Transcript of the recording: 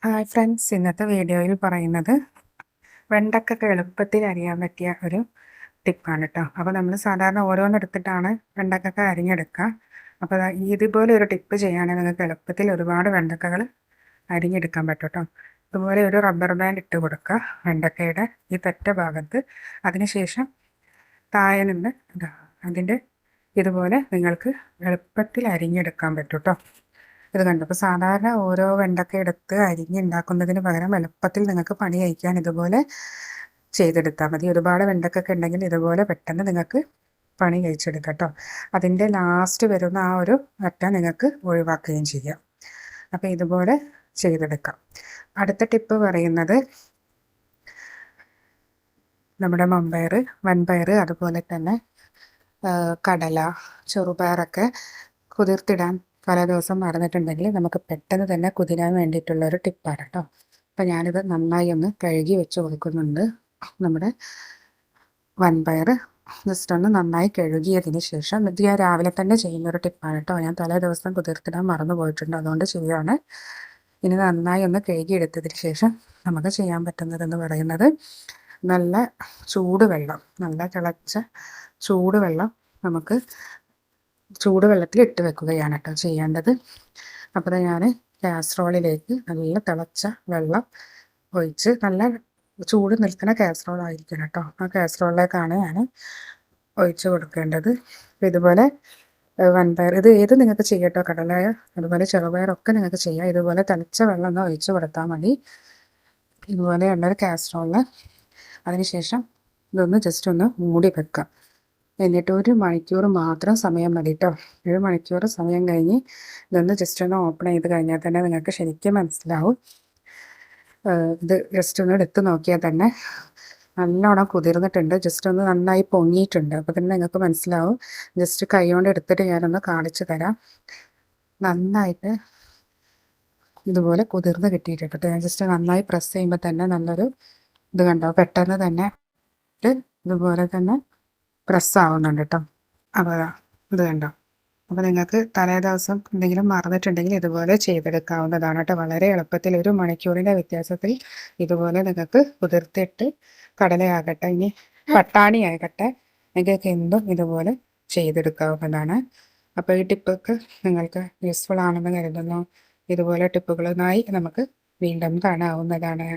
Hi friends, ഇന്നത്തെ വീഡിയോയിൽ പറയുന്നത് വെണ്ടക്കൊക്കെ എളുപ്പത്തിൽ അരിയാൻ പറ്റിയ ഒരു ടിപ്പാണ് കേട്ടോ. അപ്പോൾ നമ്മൾ സാധാരണ ഓരോന്നെടുത്തിട്ടാണ് വെണ്ടക്കൊക്കെ അരിഞ്ഞെടുക്കുക. അപ്പോൾ ഇതുപോലെ ഒരു ടിപ്പ് ചെയ്യുകയാണെങ്കിൽ നിങ്ങൾക്ക് എളുപ്പത്തിൽ ഒരുപാട് വെണ്ടക്കകൾ അരിഞ്ഞെടുക്കാൻ പറ്റും കേട്ടോ. ഇതുപോലെ ഒരു റബ്ബർ ബാൻഡ് ഇട്ട് കൊടുക്കുക വെണ്ടക്കയുടെ ഈ തെറ്റ ഭാഗത്ത്. അതിനുശേഷം താഴെ നിന്ന് അതിൻ്റെ ഇതുപോലെ നിങ്ങൾക്ക് എളുപ്പത്തിൽ അരിഞ്ഞെടുക്കാൻ പറ്റും കേട്ടോ. ഇത് കണ്ടു. അപ്പോൾ സാധാരണ ഓരോ വെണ്ടക്ക എടുത്ത് അരിഞ്ഞുണ്ടാക്കുന്നതിന് പകരം എളുപ്പത്തിൽ നിങ്ങൾക്ക് പണി കഴിക്കാൻ ഇതുപോലെ ചെയ്തെടുത്താൽ മതി. ഒരുപാട് വെണ്ടക്കൊക്കെ ഉണ്ടെങ്കിൽ ഇതുപോലെ പെട്ടെന്ന് നിങ്ങൾക്ക് പണി കഴിച്ചെടുക്കാം കേട്ടോ. അതിൻ്റെ ലാസ്റ്റ് വരുന്ന ആ ഒരു അറ്റ നിങ്ങൾക്ക് ഒഴിവാക്കുകയും ചെയ്യാം. അപ്പോൾ ഇതുപോലെ ചെയ്തെടുക്കാം. അടുത്ത ടിപ്പ് പറയുന്നത് നമ്മുടെ മമ്പയർ, വൻപയർ, അതുപോലെ തന്നെ കടല, ചെറുപയറൊക്കെ കുതിർത്തിടാൻ പല ദിവസം മറന്നിട്ടുണ്ടെങ്കിൽ നമുക്ക് പെട്ടെന്ന് തന്നെ കുതിരാൻ വേണ്ടിയിട്ടുള്ളൊരു ടിപ്പാണ് കേട്ടോ. അപ്പം ഞാനിത് നന്നായി ഒന്ന് കഴുകി വെച്ച് കൊടുക്കുന്നുണ്ട്. നമ്മുടെ വൻപയർ ജസ്റ്റ് ഒന്ന് നന്നായി കഴുകിയതിന് ശേഷം, ഇത് ഞാൻ രാവിലെ തന്നെ ചെയ്യുന്നൊരു ടിപ്പാണ് കേട്ടോ. ഞാൻ തലേ ദിവസം കുതിർത്തിടാൻ മറന്നു പോയിട്ടുണ്ട്, അതുകൊണ്ട് ചെയ്യുകയാണ്. ഇനി നന്നായി ഒന്ന് കഴുകിയെടുത്തതിന് ശേഷം നമുക്ക് ചെയ്യാൻ പറ്റുന്നതെന്ന് പറയുന്നത് നല്ല ചൂടുവെള്ളം, നല്ല തിളച്ച ചൂടുവെള്ളം നമുക്ക് ചൂടുവെള്ളത്തിൽ ഇട്ട് വെക്കുകയാണ് കേട്ടോ ചെയ്യേണ്ടത്. അപ്പോൾ ഞാൻ കാസറോളിലേക്ക് നല്ല തിളച്ച വെള്ളം ഒഴിച്ച്, നല്ല ചൂട് നിൽക്കുന്ന കാസറോൾ ആയിരിക്കണം കേട്ടോ. ആ കാസറോളിലേക്കാണ് ഞാൻ ഒഴിച്ച് കൊടുക്കേണ്ടത്. ഇതുപോലെ വൻപയർ, ഇത് ഏത് നിങ്ങൾക്ക് ചെയ്യട്ടോ, കടലയ അതുപോലെ ചെറുപയറൊക്കെ നിങ്ങൾക്ക് ചെയ്യാം. ഇതുപോലെ തിളച്ച വെള്ളം ഒന്ന് ഒഴിച്ച് കൊടുത്താൽ മതി. ഇതുപോലെയുള്ളൊരു കാസറോളിൽ. അതിനുശേഷം ഇതൊന്ന് ജസ്റ്റ് ഒന്ന് മൂടി വെക്കാം. എന്നിട്ട് 1 മണിക്കൂർ മാത്രം സമയം മതി കേട്ടോ. 1 മണിക്കൂർ സമയം കഴിഞ്ഞ് ഇതൊന്ന് ജസ്റ്റ് ഒന്ന് ഓപ്പൺ ചെയ്ത് കഴിഞ്ഞാൽ തന്നെ നിങ്ങൾക്ക് ശരിക്കും മനസ്സിലാവും. ഇത് ജസ്റ്റ് ഒന്ന് എടുത്ത് നോക്കിയാൽ തന്നെ നല്ലോണം കുതിർന്നിട്ടുണ്ട്, ജസ്റ്റ് ഒന്ന് നന്നായി പൊങ്ങിയിട്ടുണ്ട്. അപ്പോൾ തന്നെ നിങ്ങൾക്ക് മനസ്സിലാവും. ജസ്റ്റ് കൈ കൊണ്ട് എടുത്തിട്ട് ഞാനൊന്ന് കാണിച്ചു തരാം. നന്നായിട്ട് ഇതുപോലെ കുതിർന്ന് കിട്ടിയിട്ടുണ്ട്. ഞാൻ ജസ്റ്റ് നന്നായി പ്രസ് ചെയ്യുമ്പോൾ തന്നെ നല്ലൊരു ഇത് കണ്ടോ, പെട്ടെന്ന് തന്നെ ഇതുപോലെ തന്നെ പ്രസ് ആവുന്നുണ്ട് കേട്ടോ. അപ്പോൾ ഇത് കണ്ടോ. അപ്പോൾ നിങ്ങൾക്ക് തലേ ദിവസം എന്തെങ്കിലും മറന്നിട്ടുണ്ടെങ്കിൽ ഇതുപോലെ ചെയ്തെടുക്കാവുന്നതാണ് കേട്ടോ. വളരെ എളുപ്പത്തിൽ 1 മണിക്കൂറിൻ്റെ വ്യത്യാസത്തിൽ ഇതുപോലെ നിങ്ങൾക്ക് കുതിർത്തിട്ട്, കടലയാകട്ടെ ഇനി പട്ടാണി ആകട്ടെ, നിങ്ങൾക്ക് എന്തും ഇതുപോലെ ചെയ്തെടുക്കാവുന്നതാണ്. അപ്പോൾ ഈ ടിപ്പൊക്കെ നിങ്ങൾക്ക് യൂസ്ഫുൾ ആണെന്ന് കരുതുന്നു. ഇതുപോലെ ടിപ്പുകളുമായി നമുക്ക് വീണ്ടും കാണാവുന്നതാണ്.